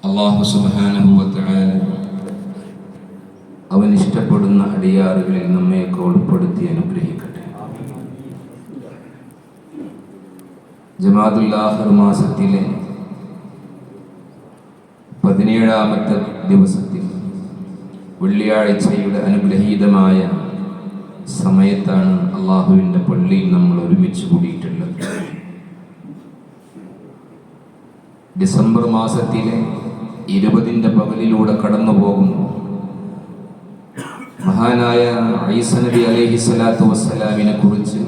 അല്ലാഹു സുബ്ഹാനഹു വ തആല അവൻ ഇഷ്ടപ്പെടുന്ന അടിയാറുകളിൽ നമ്മയൊക്കെ ഉൾപ്പെടുത്തി അനുഗ്രഹിക്കട്ടെ. ജമാഅത്തുൽ ആഖിർ മാസത്തിലെ 17ാമത്തെ ദിവസത്തിൽ വെള്ളിയാഴ്ചയുടെ അനുഗ്രഹീതമായ സമയത്താണ് അള്ളാഹുവിൻ്റെ പള്ളിയിൽ നമ്മൾ ഒരുമിച്ച് കൂടിയിട്ടുള്ളത്. ഡിസംബർ മാസത്തിലെ 20ന്റെ പകലിലൂടെ കടന്നു പോകുന്നു. മഹാനായ ഈസ നബി അലൈഹിസ്സലാത്തു വസ്സലാമിനെ കുറിച്ച്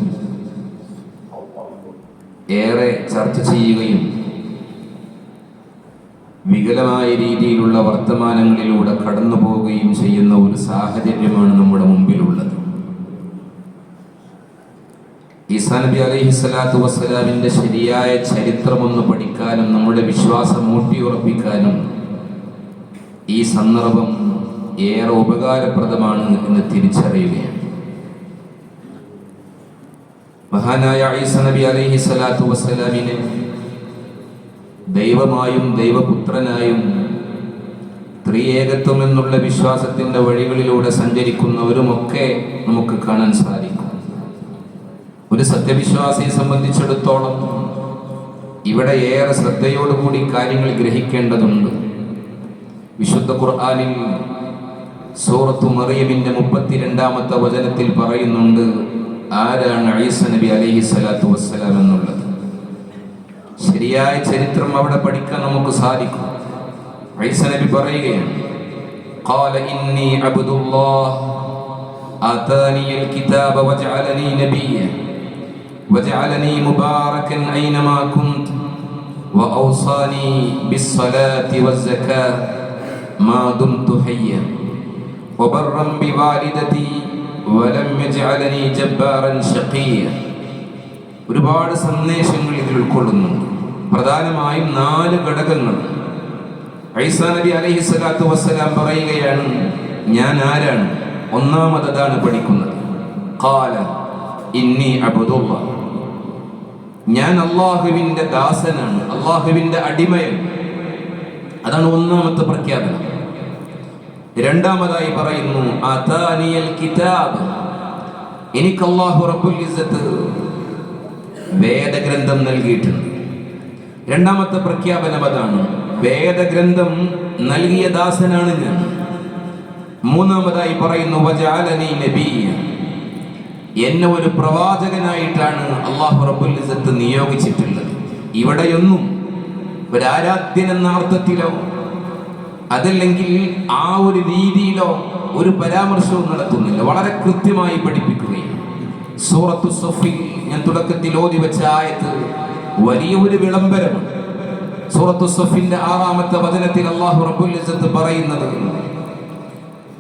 ഏറെ ചർച്ച ചെയ്യുകയും വികലമായ രീതിയിലുള്ള വർത്തമാനങ്ങളിലൂടെ കടന്നു പോവുകയും ചെയ്യുന്ന ഒരു സാഹചര്യമാണ് നമ്മുടെ മുമ്പിലുള്ളത്. ഈസാ നബി അലൈഹിസ്സലാത്തു വസ്സലാമിന്റെ ശരിയായ ചരിത്രമൊന്ന് പഠിക്കാനും നമ്മുടെ വിശ്വാസം ഊട്ടിയുറപ്പിക്കാനും ഈ സന്ദർഭം ഏറെ ഉപകാരപ്രദമാണ് എന്ന് തിരിച്ചറിയുകയാണ്. മഹാനായ ഈസ നബി അലൈഹിസ്സലാത്തു വസ്സലാമിനെ ദൈവമായും ദൈവപുത്രനായും ത്രിയേകത്വം എന്നുള്ള വിശ്വാസത്തിന്റെ വഴികളിലൂടെ സഞ്ചരിക്കുന്നവരുമൊക്കെ നമുക്ക് കാണാൻ സാധിക്കും. ഒരു സത്യവിശ്വാസിയെ സംബന്ധിച്ചിടത്തോളം ഇവിടെ ഏറെ ശ്രദ്ധയോടുകൂടി കാര്യങ്ങൾ ഗ്രഹിക്കേണ്ടതുണ്ട്. വിശുദ്ധ ഖുർആനിൽ സൂറത്തു മറിയമിന്റെ 32ാമത്തെ വചനത്തിൽ പറയുന്നുണ്ട് ആരാണ് ഈസ നബി അലൈഹിസ്സലാത്തു വസ്സലാം എന്നുള്ളത്. ശരിയായ ചരിത്രം അവിടെ പഠിക്കാൻ നമുക്ക് സാധിക്കും. ഈസ നബി പറയുകയാണ്, ഖാല ഇന്നി അബ്ദുല്ലാഹ് ആതാനിയൽ കിതാബ വജഅലനി നബിയ്യൻ വജഅലനി മുബാറകൻ ഐനമാ കുൻതു വഔസാനി ബിസ്സലാത്തി വസ്സകാത്ത് മാ ദുംതു ഹയ്യൻ വബർറൻ ബിവാലിദതി വലം യജഅലനി ജബ്ബാറൻ ശഖിയ്യൻ. ഒരുപാട് സന്ദേശങ്ങൾ ഇതിൽ ഉൾക്കൊള്ളുന്നുണ്ട്. പ്രധാനമായും 4 ഘടകങ്ങൾ. ഈസാ നബി അലൈഹിസ്സലാത്തു വസ്സലാം പറയുകയാണ്, ഞാൻ ആരാണ്? ഒന്നാമതാണ് പഠിക്കുന്നത്. ഖാല ഇന്നി അബ്ദുല്ലാഹ്, ഞാൻ അല്ലാഹുവിന്റെ ദാസനാണ്, അല്ലാഹുവിന്റെ അടിമയാണ്. അതാണ് ഒന്നാമത്തെ പ്രഖ്യാപനം. രണ്ടാമതായി പറയുന്നു ആതാനിയൽ കിതാബ്, എനിക്ക് അല്ലാഹു റബ്ബുൽ ഇസ്സത്ത് വേദഗ്രന്ഥം നൽകിയിട്ടുണ്ട്. രണ്ടാമത്തെ പ്രഖ്യാപനം അതാണ്, വേദഗ്രന്ഥം നൽകിയ ദാസനാണ് ഞാൻ. മൂന്നാമതായി പറയുന്നു വജഅലനി നബിയ്യൻ, എന്നെ ഒരു പ്രവാചകനായിട്ടാണ് അല്ലാഹു റബ്ബുൽ ഇസ്സത്ത് നിയോഗിച്ചിട്ടുള്ളത്. ഇവിടെയൊന്നും ഒരു ആരാധ്യൻ എന്ന അർത്ഥത്തിലോ അതല്ലെങ്കിൽ ആ ഒരു രീതിയിലോ ഒരു പരാമർശവും നടത്തുന്നില്ല. വളരെ കൃത്യമായി പഠിപ്പിക്കുകയും സൂറത്തു സഫിൽ ഞാൻ തുടക്കത്തിൽ ഓതി വെച്ച ആയത്ത് വലിയ ഒരു വിളംബരമാണ്. സൂറത്തു സഫിന്റെ 6ാമത്തെ വചനത്തിൽ അല്ലാഹു റബ്ബുൽ ഇസ്സത്ത് പറയുന്നത്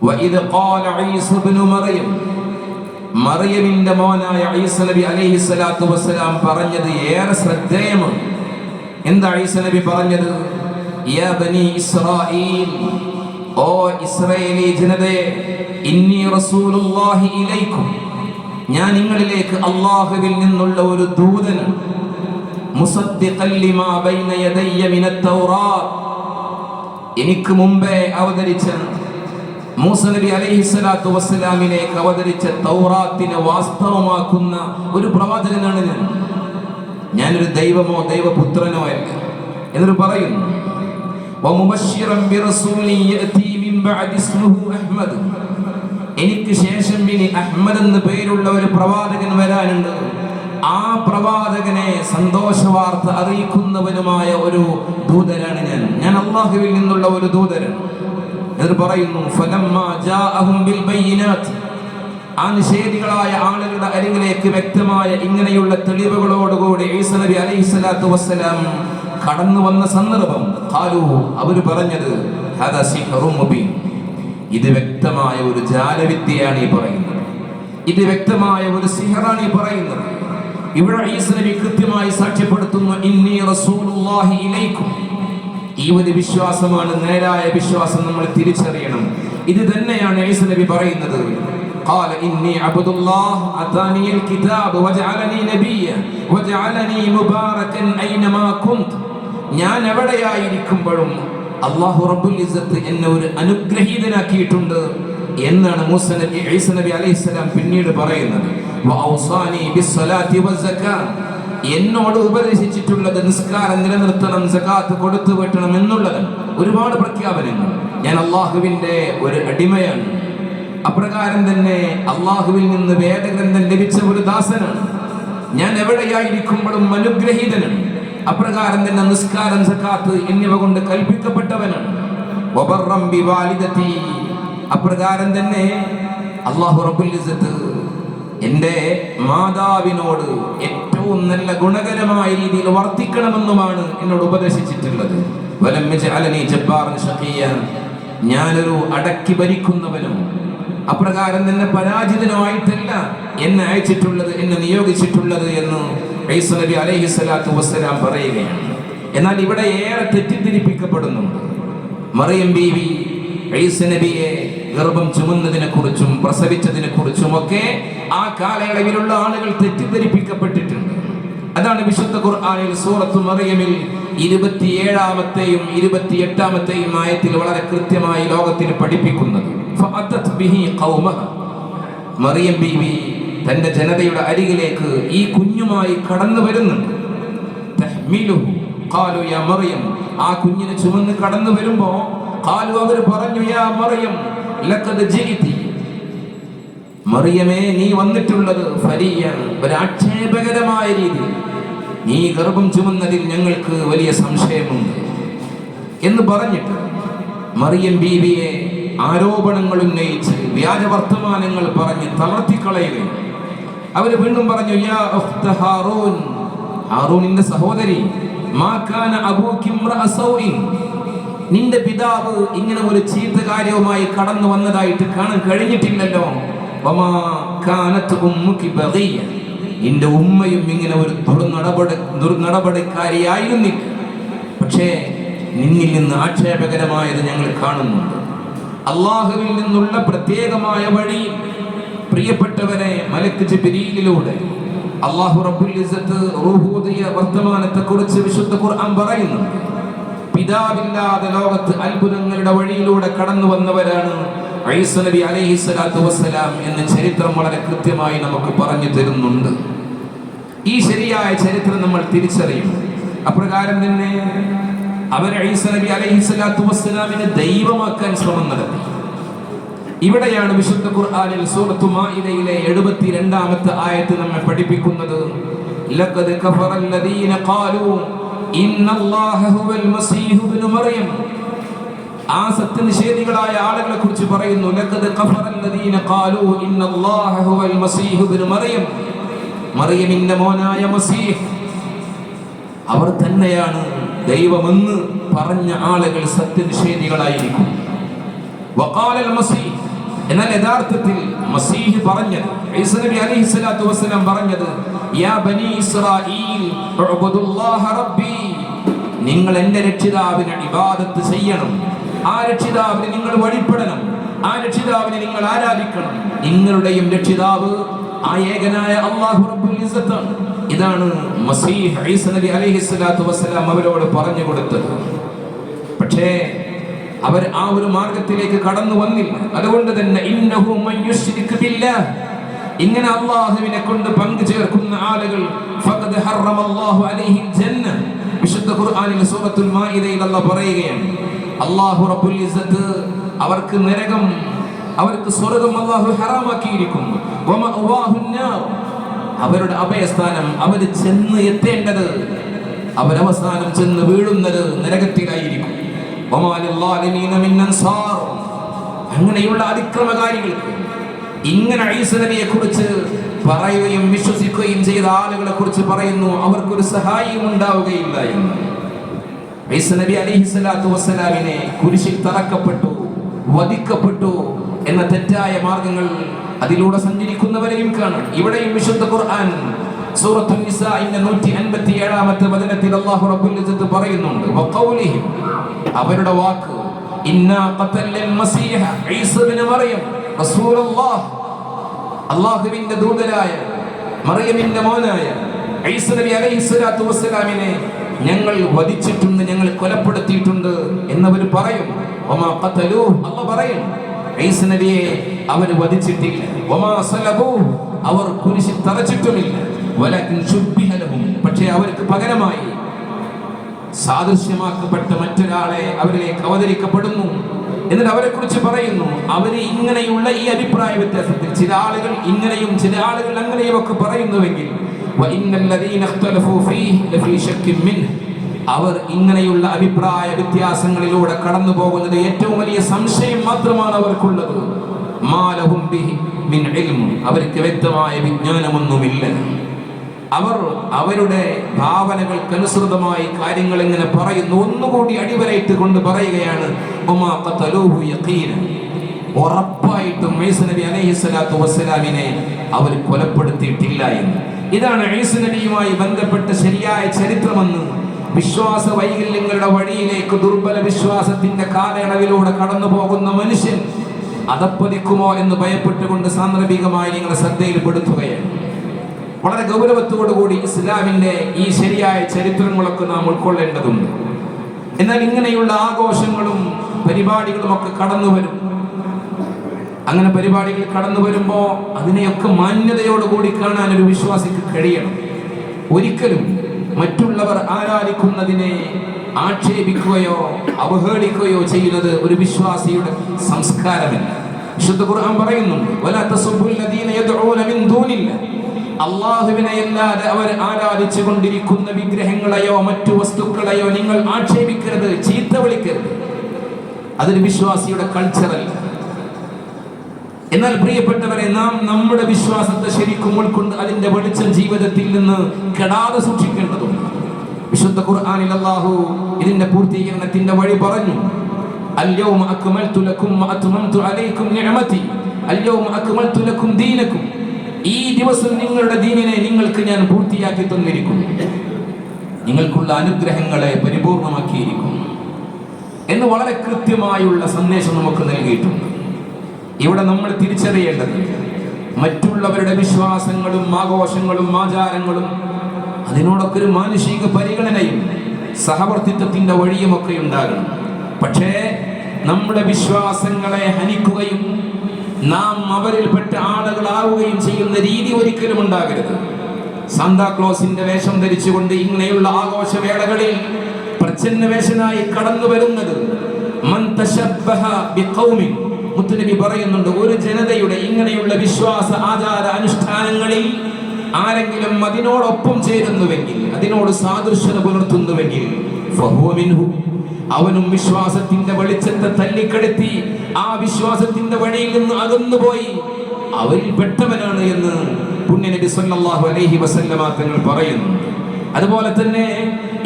വഇദ് ഖാല ഈസ ഇബ്നു മറിയം, മറിയമിന്റെ മോനായ ഈസ നബി അലൈഹിസ്സലാത്തു വസ്സലാം പറഞ്ഞത് ഏറെ ശ്രദ്ധേയമാണ്. എന്താ ഈസ നബി പറഞ്ഞത്? യാ ബനി ഇസ്രായീൽ, ഓ ഇസ്രായേലി ജനതയെ, ഇന്നി റസൂലുള്ളാഹി ഇലൈക്കും, ഞാൻ നിങ്ങളിലേക്ക് അല്ലാഹുവിൽ നിന്നുള്ള ഒരു ദൂതനാണ്. മുസദ്ദിഖൻ ലിമാ ബൈന യദയ്യ മിനത് തൗറാത്ത്, എനിക്ക് മുമ്പേ അവതരിച്ച മൂസ നബി അലൈഹിസ്സലാത്തു വസ്സലാമിലേക്ക് അവതരിച്ച തൗറാത്തിനെ വാസ്തവമാക്കുന്ന ഒരു പ്രവാചകനാണ് ഞാൻ. ഞാനൊരു ദൈവമോ ദൈവപുത്രനോ അല്ല എന്ന് പറയുന്നു. വമുബശ്ശിറൻ ബിറസൂലി യഅതി മിൻ ബഅദി ഇസ്മുഹു അഹ്മദ്, എനിക്ക് ശേഷം ഇനി അഹ്മദ് എന്ന പേരുള്ള ഒരു പ്രവാചകൻ വരാനുണ്ട്. ആ പ്രവാചകനെ സന്തോഷവാർത്ത അറിയിക്കുന്നവനുമായ ഒരു ദൂതനാണ് ഞാൻ. ഞാൻ അല്ലാഹുവിൽ നിന്നുള്ള ഒരു ദൂതനാണ് എന്ന് പറയുന്നു. ഫലമ്മാ ജാഅഹും ബിൽ ബയ്യിനാത്ത്, ആ നിഷേധികളായ ആളുകളുടെ അരികിലേക്ക് വ്യക്തമായ ഇങ്ങനെയുള്ള തെളിവുകളോടുകൂടി ഈസ നബി അലൈഹിസ്സലാത്തു വസ്സലാം കടന്നു വന്ന സന്ദർഭം ഖാലു, അവർ പറഞ്ഞത് ഹദാ സിഹ്റും മുബീൻ, ഇത് വ്യക്തമായ ഒരു ജാലവിദ്യയാണ് ഈ പറയുന്നത്, ഇത് വ്യക്തമായ ഒരു സിഹറാണ് ഈ പറയുന്നത്. ഇവിടെ ഈസ നബി കൃത്യമായി സാക്ഷ്യപ്പെടുത്തുന്നു ഇന്നി റസൂലുള്ളാഹി ഇലൈക്കും. ഈ ഒരു വിശ്വാസമാണ് നേരായ വിശ്വാസം. നമ്മൾ തിരിച്ചറിയണം. ഇത് തന്നെയാണ് ഈസ നബി പറയുന്നത്. قال إني عبد الله أتاني الكتاب وجعلني نبيا وجعلني مباركا أينما كنت. ഞാൻ എവിടെയായിരിക്കുമ്പോഴും അല്ലാഹു റബ്ബുൽ ഇസ്സത്ത് എന്നെ ഒരു അനുഗ്രഹീതനാക്കിയിട്ടുണ്ട് എന്നാണ് ഈസ നബി അലൈഹിസ്സലാം പിന്നീട് പറയുന്നത്. വഔസാനി ബിസ്സലാത്തി വസ്സകാത്ത്, എന്നോട് ഉപദേശിച്ചിട്ടുള്ളത് നിസ്കാരം നിലനിർത്തണം, സകാത്ത് കൊടുത്തു വെട്ടണം എന്നുള്ളത്. ഒരുപാട് പ്രഖ്യാപനങ്ങൾ. ഞാൻ അള്ളാഹുവിന്റെ ഒരു അടിമയാണ്, അപ്രകാരം തന്നെ അള്ളാഹുവിൽ നിന്ന് വേദഗ്രന്ഥം ലഭിച്ച ഒരു ദാസനാണ്, ഞാൻ എവിടെയായിരിക്കുമ്പോഴും അനുഗ്രഹീതനാണ്, അപ്രകാരം തന്നെ നിസ്കാരം സകാത്ത് എന്നിവ കൊണ്ട് കൽപ്പിക്കപ്പെട്ടവനാണ്. വബർറം ബിവാലിദതി, അപ്രകാരം തന്നെ അല്ലാഹു റബ്ബുൽ ഇസ്സത്ത് എൻ്റെ മാതാവിനോട് ഏറ്റവും നല്ല ഗുണകരമായ രീതിയിൽ വർത്തിക്കണമെന്നുമാണ് എന്നോട് ഉപദേശിച്ചിട്ടുള്ളത്. വലം യജ്അലനി ജബ്ബാറൻ ശഖിയ, ഞാനൊരു അടക്കി ഭരിക്കുന്നവനും അപ്രകാരം തന്നെ പരാജിതനായിട്ടല്ല എന്നെ അയച്ചിട്ടുള്ളത്, എന്നെ നിയോഗിച്ചിട്ടുള്ളത് എന്ന് ഈസ നബി അലൈഹിസ്സലാത്തു വസ്സലാം പറയുകയാണ്. എന്നാൽ ഇവിടെ ഏറെ തെറ്റിദ്ധരിപ്പിക്കപ്പെടുന്നുണ്ട്. മറിയം ബീവി ഈസ നബിയെ ഗർഭം ചുമന്നതിനെ കുറിച്ചും പ്രസവിച്ചതിനെ കുറിച്ചും ഒക്കെ ആ കാലയളവിലുള്ള ആളുകൾ തെറ്റിദ്ധരിപ്പിക്കപ്പെട്ടിട്ടുണ്ട്. അതാണ് വിശുദ്ധ ഖുർആനിൽ സൂറത്തു മറിയമിൽ 27-ാമത്തെയും 28-ാമത്തെയും ആയത്തിൽ വളരെ കൃത്യമായി ലോകത്തിന് പഠിപ്പിക്കുന്നത്. മറിയം ബീവി തന്റെ ജനതയുടെ അരികിലേക്ക് ഈ കുഞ്ഞുമായി കടന്നു വരുന്നുണ്ട്. ആ കുഞ്ഞിനെ ചുമന്ന് കടന്നു വരുമ്പോ അവർ പറഞ്ഞു, യാ മറിയം ലഖദ് ജിഇതി, മറിയമേ നീ വന്നിട്ടുള്ളത് ഫരിയൻ, ഒരു ആക്ഷേപകരമായ രീതിയിൽ, നീ ഗർഭം ചുമന്നതിൽ ഞങ്ങൾക്ക് വലിയ സംശയമുണ്ട് എന്ന് പറഞ്ഞിട്ട് മറിയം ബീവിയെ ആരോപണങ്ങൾ ഉന്നയിച്ച് വ്യാജ വർത്തമാനങ്ങൾ പറഞ്ഞ് തളർത്തിക്കളയുകയും അവര് വീണ്ടും പറഞ്ഞു, യാ ഉഖ്ത ഹാറൂൻ, ഹാറൂനിന്റെ സഹോദരി, മാ കാന അബൂകി ഇംറഅ സൗഇൻ, നിന്റെ പിതാവ് ഇങ്ങനെ ഒരു ചീത്ത കാര്യവുമായി കടന്നു വന്നതായിട്ട് കാണാൻ കഴിഞ്ഞിട്ടില്ലല്ലോ. വമാ കാനത് ഉമ്മുകി ബഗിയ, നിന്റെ ഉമ്മയും ഇങ്ങനെ ഒരു ദുർനടപടിക്കാരിയായിരുന്നില്ല. പക്ഷേ നിന്നിൽ നിന്ന് ആക്ഷേപകരമായത് ഞങ്ങൾ കാണുന്നുണ്ട്. അള്ളാഹുവിൽ നിന്നുള്ള പ്രത്യേകമായ വഴി, പ്രിയപ്പെട്ടവരെ, മലക്ക് ജിബ്രീലിലൂടെ അല്ലാഹു റബ്ബുൽ ഇസ്സത്ത് റൂഹൂദിയ വർത്തമാനത്തെക്കുറിച്ച് വിശുദ്ധ ഖുർആൻ പറയുന്നുണ്ട്. പിതാവില്ലാതെ ലോകത്ത് അത്ഭുതങ്ങളുടെ വഴിയിലൂടെ കടന്നു വന്നവരാണ് ഈസ നബി അലൈഹിസ്സലാത്തു വസ്സലാം എന്ന് ചരിത്രം വളരെ കൃത്യമായി നമുക്ക് പറഞ്ഞു തരുന്നുണ്ട്. ഈ ശരിയായ ചരിത്രം നമ്മൾ തിരിച്ചറിയും. അപ്രകാരം തന്നെ അവർ ഈസ നബി അലൈഹിസ്സലാത്തു വസ്സലാമിനെ ദൈവമാക്കാൻ ശ്രമം നടത്തി. ഇവിടെയാണ് വിശുദ്ധ ഖുർആനിൽ സൂറത്തു മാഇദയിലെ 72-ാമത്തെ ആയത്ത് നമ്മെ പഠിപ്പിക്കുന്നത്. ലഖദ് കഫറല്ലദീന ഖാലൂ ഇന്നല്ലാഹ ഹുവൽ മസീഹു ഇബ്നു മറിയം. ആ സത്യനിഷേധികളായ ആളുകളെ കുറിച്ച് പറയുന്നു, ലഖദ് കഫറല്ലദീന ഖാലൂ ഇന്നല്ലാഹ ഹുവൽ മസീഹു ഇബ്നു മറിയം, മറിയമിന്റെ മോനായ മസീഹ് അവർ തന്നെയാണ് ദൈവമെന്ന് പറഞ്ഞ ആളുകൾ സത്യനിഷേധികളായിരിക്കും. വഖാലൽ മസീഹ്, എന്നാൽ യഥാർത്ഥത്തിൽ മസീഹ് പറഞ്ഞത്, ഈസ നബി അലൈഹിസ്സലാത്തു വസ്സലാം പറഞ്ഞത്, യാ ബനി ഇസ്രായീൽ ഉഅ്ബുദുല്ലാഹ റബ്ബി, നിങ്ങൾ എൻ്റെ രക്ഷിതാവിനെ ഇബാദത്ത് ചെയ്യണം, ആ രക്ഷിതാവിനെ നിങ്ങൾ വഴിപ്പെടണം, ആ രക്ഷിതാവിനെ നിങ്ങൾ ആരാധിക്കണം. നിങ്ങളുടെയും രക്ഷിതാവ് ആ ഏകനായ അല്ലാഹു റബ്ബുൽ ഇസ്സത്താണ്. ഇതാണ് മസീഹ് ഈസ നബി അലൈഹിസ്സലാത്തു വസ്സലാം അവരോട് പറഞ്ഞു കൊടുത്തത്. പക്ഷേ അവർ ആ ഒരു മാർഗത്തിലേക്ക് കടന്നു വന്നില്ല. അതുകൊണ്ട് തന്നെ ഇന്നഹു മൻ യുശ്രിക് ബില്ലാഹ്, ഇങ്ങനെ അല്ലാഹുവിനെ കൊണ്ട് പങ്കു ചേർക്കുന്ന ആളുകൾ ഫഖദ് ഹറമല്ലാഹു അലൈഹിൽ ജന്ന, വിശുദ്ധ ഖുർആനിൽ സൂറത്തുൽ മാഇദയിൽ അല്ലാഹു പറയുകയാണ്, അല്ലാഹു റബ്ബുൽ ഇസ്സത്ത് അവർക്ക് നരകം, അവർക്ക് സ്വർഗ്ഗം അല്ലാഹു ഹറാമാക്കിയിരിക്കുന്നു. വമഅവാഹുൻ നാർ, അവരുടെ അഭയസ്ഥാനം, അവർ ചെന്ന് എത്തേണ്ടത്, അവരവസാനം ചെന്ന് വീഴുന്നത് നരകത്തിലായിരിക്കും. അങ്ങനെയുള്ള അതിക്രമകാരികൾക്ക്, ഇങ്ങനെ ഈസ നബിയെ കുറിച്ച് പറയുകയും വിശ്വസിക്കുകയും ചെയ്ത ആളുകളെ കുറിച്ച് പറയുന്നു, അവർക്കൊരു സഹായിയും ഉണ്ടാവുകയില്ല എന്ന്. ഈസ നബി അലൈഹിസ്സലാത്തു വസ്സലാമിനെ കുരിശിൽ തറക്കപ്പെട്ടു, വധിക്കപ്പെട്ടു എന്ന തെറ്റായ മാർഗങ്ങൾ അതിലൂടെ സഞ്ചരിക്കുന്നവരെയും കാണാം. ഇവിടെയും വിശുദ്ധ ഖുർആൻ സൂറത്തുൻ നിസാഇന്റെ 157-ാമത്തെ വചനത്തിൽ അല്ലാഹു റബ്ബുൽ ഇസ്സത്ത് പറയുന്നുണ്ട്, വഖൗലിഹിം, അവരുടെ വാക്ക്, ഇന്നാ ഖതലൽ മസീഹ ഈസ ഇബ്നു മറിയം റസൂലുള്ളാഹ്, അല്ലാഹുവിന്റെ ദൂതനായ മറിയമിന്റെ മോനായ ഈസ നബി അലൈഹിസ്സലാത്തു വസ്സലാമിനെ ഞങ്ങൾ വധിച്ചിട്ടുണ്ട്, ഞങ്ങൾ കൊലപ്പെടുത്തിയിട്ടുണ്ട് എന്നവർ പറയും. വമാ ഖതലൂഹു, അല്ലാഹു പറയും ഈസ നബിയെ അവർ വധിച്ചിട്ടില്ല. വമാ സലബൂഹു, അവർ കുരിശിൽ തറച്ചിട്ടുമില്ല. വലകിൻ ശുബ്ബിഹ ലഹും, പക്ഷേ അവർക്ക് പകരമായി സാദൃശ്യമാക്കപ്പെട്ട മറ്റൊരാളെ അവരിലേക്ക് അവതരിക്കപ്പെടുന്നു. എന്നിട്ട് അവരെ കുറിച്ച് പറയുന്നു, അവര് ഇങ്ങനെയുള്ള ഈ അഭിപ്രായ വ്യത്യാസത്തിൽ ചില ആളുകൾ ഇങ്ങനെയും ചില ആളുകൾ അങ്ങനെയും ഒക്കെ പറയുന്നുവെങ്കിൽ അവർ ഇങ്ങനെയുള്ള അഭിപ്രായ വ്യത്യാസങ്ങളിലൂടെ കടന്നു പോകുന്നത് ഏറ്റവും വലിയ സംശയം മാത്രമാണ് അവർക്കുള്ളത്. മാലഹും ബിഹി മിൻ ഇൽം, അവർക്ക് വ്യക്തമായ വിജ്ഞാനമൊന്നുമില്ല. അവർ അവരുടെ ഭാവനകൾക്കനുസൃതമായി കാര്യങ്ങൾ ഇങ്ങനെ പറയുന്നു. ഒന്നുകൂടി അടിവരയിട്ട് കൊണ്ട് പറയുകയാണ്, ഉറപ്പായിട്ടും ഈസ നബി അലൈഹിസ്സലാത്തു വസ്സലാമിനെ അവർ കൊലപ്പെടുത്തിയിട്ടില്ല എന്ന്. ഇതാണ് ഈസ നബിയുമായി ബന്ധപ്പെട്ട ശരിയായ ചരിത്രമെന്ന് വിശ്വാസ വൈകല്യങ്ങളുടെ വഴിയിലേക്ക് ദുർബല വിശ്വാസത്തിന്റെ കാലയളവിലൂടെ കടന്നു പോകുന്ന മനുഷ്യൻ അതപ്പതിക്കുമോ എന്ന് ഭയപ്പെട്ടുകൊണ്ട് സാന്ദർഭികമായി നിങ്ങളെ ശ്രദ്ധയിൽപ്പെടുത്തുകയാണ്. വളരെ ഗൗരവത്തോടുകൂടി ഇസ്ലാമിന്റെ ഈ ശരിയായ ചരിത്രങ്ങളൊക്കെ നാം ഉൾക്കൊള്ളേണ്ടതുണ്ട്. എന്നാൽ ഇങ്ങനെയുള്ള ആഘോഷങ്ങളും പരിപാടികളും ഒക്കെ കടന്നു വരും. അങ്ങനെ പരിപാടികൾ കടന്നു വരുമ്പോൾ അതിനെയൊക്കെ മാന്യതയോടുകൂടി കാണാൻ ഒരു വിശ്വാസിക്ക് കഴിയണം. ഒരിക്കലും മറ്റുള്ളവർ ആരാധിക്കുന്നതിനെ ആക്ഷേപിക്കുകയോ അവഹേളിക്കുകയോ ചെയ്യുന്നത് ഒരു വിശ്വാസിയുടെ സംസ്കാരമല്ല. വിശുദ്ധ ഖുർആൻ പറയുന്നുണ്ട്, വലാ തസുബ്ബുൽ ലദീന യദ്ഊന മിൻ ദൂനില്ലാഹ്, അല്ലാഹുവിനെ അല്ലാതെ അവർ ആരാധിച്ചു കൊണ്ടിരിക്കുന്ന വിഗ്രഹങ്ങളെയോ മറ്റു വസ്തുക്കളെയോ നിങ്ങൾ ആക്ഷേപിക്കരുത്, ചീത്ത വിളിക്കരുത്. അതൊരു വിശ്വാസിയുടെ കൾച്ചറല്ല. എന്നാൽ പ്രിയപ്പെട്ടവരെ, നാം നമ്മുടെ വിശ്വാസത്തെ ശരിക്കും ഉൾക്കൊണ്ട് അതിന്റെ വെളിച്ചം ജീവിതത്തിൽ നിന്ന് കെടാതെ സൂക്ഷിക്കേണ്ടതുണ്ട്. വിശുദ്ധ ഖുർആനിൽ അല്ലാഹു ഇതിന്റെ പൂർത്തീകരണത്തിന്റെ വഴി പറഞ്ഞു, അൽയൗമ അക്മൽതു ലക്കും വഅത്മംതു അലൈക്കും നിഅമതി അൽയൗമ അക്മൽതു ലക്കും ദീനക്കും, ഈ ദിവസം നിങ്ങളുടെ ദീനിനെ നിങ്ങൾക്ക് ഞാൻ പൂർത്തിയാക്കി തന്നിരിക്കുന്നു, നിങ്ങൾക്കുള്ള അനുഗ്രഹങ്ങളെ പരിപൂർണമാക്കിയിരിക്കുന്നു എന്ന് വളരെ കൃത്യമായുള്ള സന്ദേശം നമുക്ക് നൽകിയിട്ടുണ്ട്. ഇവിടെ നമ്മൾ തിരിച്ചറിയേണ്ടത് മറ്റുള്ളവരുടെ വിശ്വാസങ്ങളും ആഘോഷങ്ങളും ആചാരങ്ങളും അതിനോടൊക്കെ ഒരു മാനുഷിക പരിഗണനയും സഹവർത്തിത്വത്തിന്റെ വഴിയുമൊക്കെ ഉണ്ടാകണം. പക്ഷേ നമ്മുടെ വിശ്വാസങ്ങളെ ഹനിക്കുകയും നാം അവരിൽപ്പെട്ട ആളുകളാവുകയും ചെയ്യുന്ന രീതി ഒരിക്കലും ഉണ്ടാകരുത്. സാന്താക്ലോസിന്റെ വേഷം ധരിച്ചുകൊണ്ട് ഇങ്ങനെയുള്ള ആഘോഷവേളകളിൽ പ്രച്ഛന്നവേഷനായി കടന്നു വരുന്നത് മൻ തശബ്ബഹ ബിഖൗമിൻ, മുത്തുനബി പറയുന്നുണ്ട്, ഒരു ജനതയുടെ ഇങ്ങനെയുള്ള വിശ്വാസ ആചാര അനുഷ്ഠാനങ്ങളിൽ ആരെങ്കിലും അതിനോടൊപ്പം ചേരുന്നുവെങ്കിൽ, അതിനോട് സാദൃശ്യത പുലർത്തുന്നുവെങ്കിൽ ഫഹുവ മിൻഹു, അവനും വിശ്വാസത്തിന്റെ വെളിച്ചത്തെ തല്ലിക്കെടുത്തി ആ വിശ്വാസത്തിന്റെ വഴിയിൽ നിന്ന് അകന്നുപോയി അവരിൽ പെട്ടവനാണ് എന്ന് പുണ്യനബി സല്ലല്ലാഹു അലൈഹി വസല്ലമ തങ്ങൾ പറയുന്നു. അതുപോലെ തന്നെ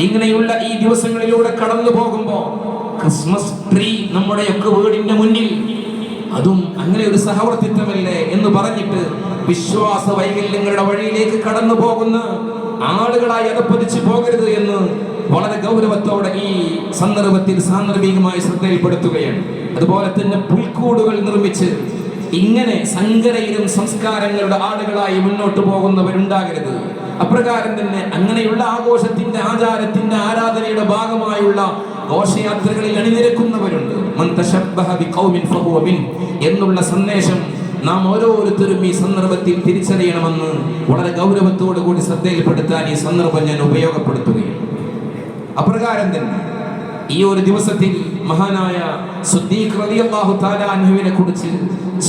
ഇങ്ങനെയുള്ള ഈ ദിവസങ്ങളിലൂടെ കടന്നു പോകുമ്പോൾ ക്രിസ്മസ് ട്രീ നമ്മുടെയൊക്കെ വീടിന്റെ മുന്നിൽ, അതും അങ്ങനെ ഒരു സഹവർത്തിത്വമല്ലേ എന്ന് പറഞ്ഞിട്ട് വിശ്വാസ വൈകല്യങ്ങളുടെ വഴിയിലേക്ക് കടന്നു പോകുന്ന ആളുകളായി അകപ്പതിച്ചു പോകരുത് എന്ന് വളരെ ഗൗരവത്തോടെ ഈ സന്ദർഭത്തിൽ സാന്ദർഭികമായി ശ്രദ്ധയിൽപ്പെടുത്തുകയാണ്. അതുപോലെ തന്നെ പുൽക്കൂടുകൾ നിർമ്മിച്ച് ഇങ്ങനെ സങ്കരയിലും സംസ്കാരങ്ങളുടെ ആളുകളായി മുന്നോട്ട് പോകുന്നവരുണ്ടാകരുത്. അപ്രകാരം തന്നെ അങ്ങനെയുള്ള ആഘോഷത്തിന്റെ ആചാരത്തിന്റെ ആരാധനയുടെ ഭാഗമായുള്ള ഘോഷയാത്രകളിൽ അണിനിരക്കുന്നവരുണ്ട്. മൻ തശബ്ബഹ ബിഖൗമിൻ ഫഹുവ മിൻ എന്നുള്ള സന്ദേശം നാം ഓരോരുത്തരും ഈ സന്ദർഭത്തിൽ തിരിച്ചറിയണമെന്ന് വളരെ ഗൗരവത്തോടു കൂടി ശ്രദ്ധയിൽപ്പെടുത്താൻ ഈ സന്ദർഭം ഞാൻ ഉപയോഗപ്പെടുത്തുകയാണ്. അപ്രകാരം തന്നെ ഈ ഒരു ദിവസത്തിൽ മഹാനായ സിദ്ദീഖ് റളിയല്ലാഹു തആല അൻഹുവിനെ കുറിച്ച്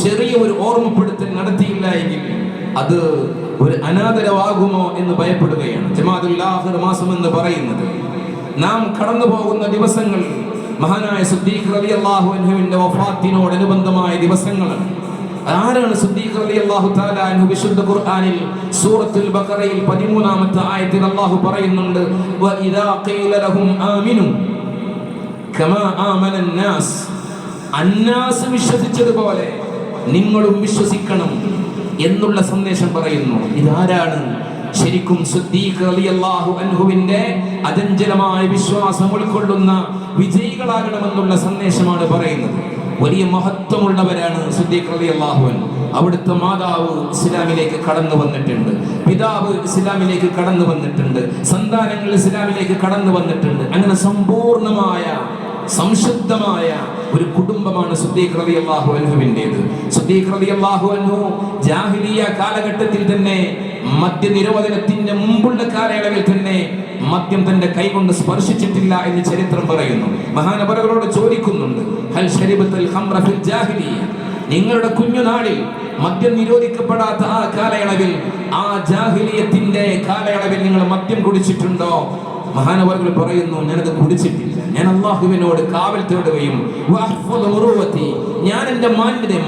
ചെറിയ ഒരു ഓർമ്മപ്പെടുത്തൽ നടത്തിയില്ല എങ്കിൽ അത് ഒരു അനാദരവാകുമോ എന്ന് ഭയപ്പെടുകയാണ്. ജമാഅത്തുൽ ആഖിർ മാസം എന്ന് പറയുന്നത് നാം കടന്നു പോകുന്ന ദിവസങ്ങൾ മഹാനായ സിദ്ദീഖ് റളിയല്ലാഹു അൻഹുവിന്റെ വഫാത്തിനോടനുബന്ധമായ ദിവസങ്ങളാണ്. ആരാണ് സിദ്ദീഖ് റളിയല്ലാഹു തആല അൻഹു? വിശുദ്ധ ഖുർആനിൽ സൂറത്തുൽ ബഖറയിൽ 13ാമത്തെ ആയത്തിൽ അല്ലാഹു പറയുന്നുണ്ട്, വഇദാ ഖീല ലഹും ആമിനു കമാ ആമനൻ നാസ്, അന്നാസ് വിശ്വസിച്ചതുപോലെ നിങ്ങളും വിശ്വസിക്കണം എന്നുള്ള സന്ദേശം പറയുന്നു. ഇതാരാണ്? ശരിക്കും സിദ്ദീഖ് റളിയല്ലാഹു അൻഹുവിന്റെ അചഞ്ചലമായ വിശ്വാസം ഉൾക്കൊള്ളുന്ന വിജയികളാകണമെന്നുള്ള സന്ദേശമാണ് പറയുന്നത്. വലിയ മഹത്വമുള്ളവരാണ് സിദ്ദീഖ് റളിയല്ലാഹു അൻഹു. അവിടുത്തെ മാതാവ് ഇസ്ലാമിലേക്ക് കടന്നു വന്നിട്ടുണ്ട്, പിതാവ് ഇസ്ലാമിലേക്ക് കടന്നു വന്നിട്ടുണ്ട്, സന്താനങ്ങൾ ഇസ്ലാമിലേക്ക് കടന്നു വന്നിട്ടുണ്ട്. അങ്ങനെ സമ്പൂർണമായ സംശുദ്ധമായ ഒരു കുടുംബമാണ് സിദ്ദീഖ് റളിയല്ലാഹു അൻഹുവിൻ്റേത്. സിദ്ദീഖ് റളിയല്ലാഹു അൻഹു ജാഹിലിയ കാലഘട്ടത്തിൽ തന്നെ മദ്യനിരോധനത്തിന്റെ മുമ്പുള്ള കാലയളവിൽ തന്നെ മദ്യം തന്റെ കൈകൊണ്ട് സ്പർശിച്ചിട്ടില്ല എന്ന് ചരിത്രം പറയുന്നു. മഹാനവറുകളോട് ചോദിക്കുന്നുണ്ട്, ഹൽ ശരിബത്തുൽ ഖംറ ഫിൽ ജാഹിലിയ, നിങ്ങളുടെ കുഞ്ഞുനാളിൽ മദ്യം നിരോധിക്കപ്പെടാത്ത ആ കാലയളവിൽ, ആ ജാഹിലിയത്തിന്റെ കാലയളവിൽ നിങ്ങൾ മദ്യം കുടിച്ചിട്ടുണ്ടോ? മഹാനവറുകൾ പറയുന്നു, ഞാനത് കുടിച്ചിട്ടില്ല. ഞാൻ അല്ലാഹുവിനോട് കാവൽ തേടുകയും ഞാൻ എൻ്റെ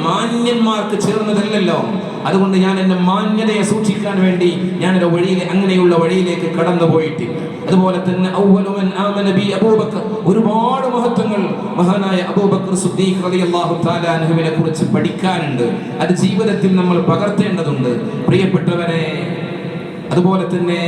മാന്യന്മാർക്ക് ചേർന്നതല്ലല്ലോ, അതുകൊണ്ട് ഞാൻ എൻ്റെ മാന്യതയെ സൂക്ഷിക്കാൻ വേണ്ടി ഞാൻ ഒരു വഴിയിൽ അങ്ങനെയുള്ള വഴിയിലേക്ക് കടന്നു പോയിട്ടില്ല. അതുപോലെ തന്നെ അബൂബക്കർ, ഒരുപാട് മഹത്വങ്ങൾ മഹാനായ അബൂബക്കർ സിദ്ദീഖ് റളിയല്ലാഹു തആല അൻഹുവിനെ കുറിച്ച് പഠിക്കാനുണ്ട്. അത് ജീവിതത്തിൽ നമ്മൾ പകർത്തേണ്ടതുണ്ട് പ്രിയപ്പെട്ടവരെ. അതുപോലെ തന്നെ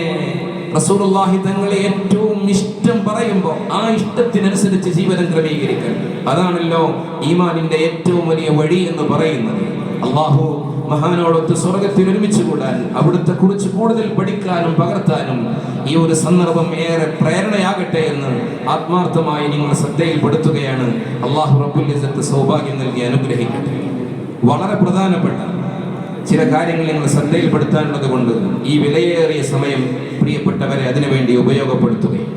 റസൂലുള്ളാഹി തങ്ങളെ ഏറ്റവും ഇഷ്ടം പറയുമ്പോൾ ആ ഇഷ്ടത്തിനനുസരിച്ച് ജീവിതം ക്രമീകരിക്കാൻ, അതാണല്ലോ ഈമാനിന്റെ ഏറ്റവും വലിയ വഴി എന്ന് പറയുന്നത്. അള്ളാഹു മഹാനോടൊത്ത് സ്വർഗത്തിൽ ഒരുമിച്ച് കൂടാൻ, അവിടുത്തെ കുറിച്ച് കൂടുതൽ പഠിക്കാനും പകർത്താനും ഈ ഒരു സന്ദർഭം ഏറെ പ്രേരണയാകട്ടെ എന്ന് ആത്മാർത്ഥമായി നിങ്ങൾ ശ്രദ്ധയിൽപ്പെടുത്തുകയാണ്. അള്ളാഹു റബ്ബുൽ ഇസ്സത്ത് സൗഭാഗ്യം നൽകി അനുഗ്രഹിക്കട്ടെ. വളരെ പ്രധാനപ്പെട്ട ചില കാര്യങ്ങൾ നിങ്ങൾ ശ്രദ്ധയിൽപ്പെടുത്താനുള്ളത് കൊണ്ട് ഈ വിലയേറിയ സമയം പ്രിയപ്പെട്ടവരെ അതിനുവേണ്ടി ഉപയോഗപ്പെടുത്തുകയും,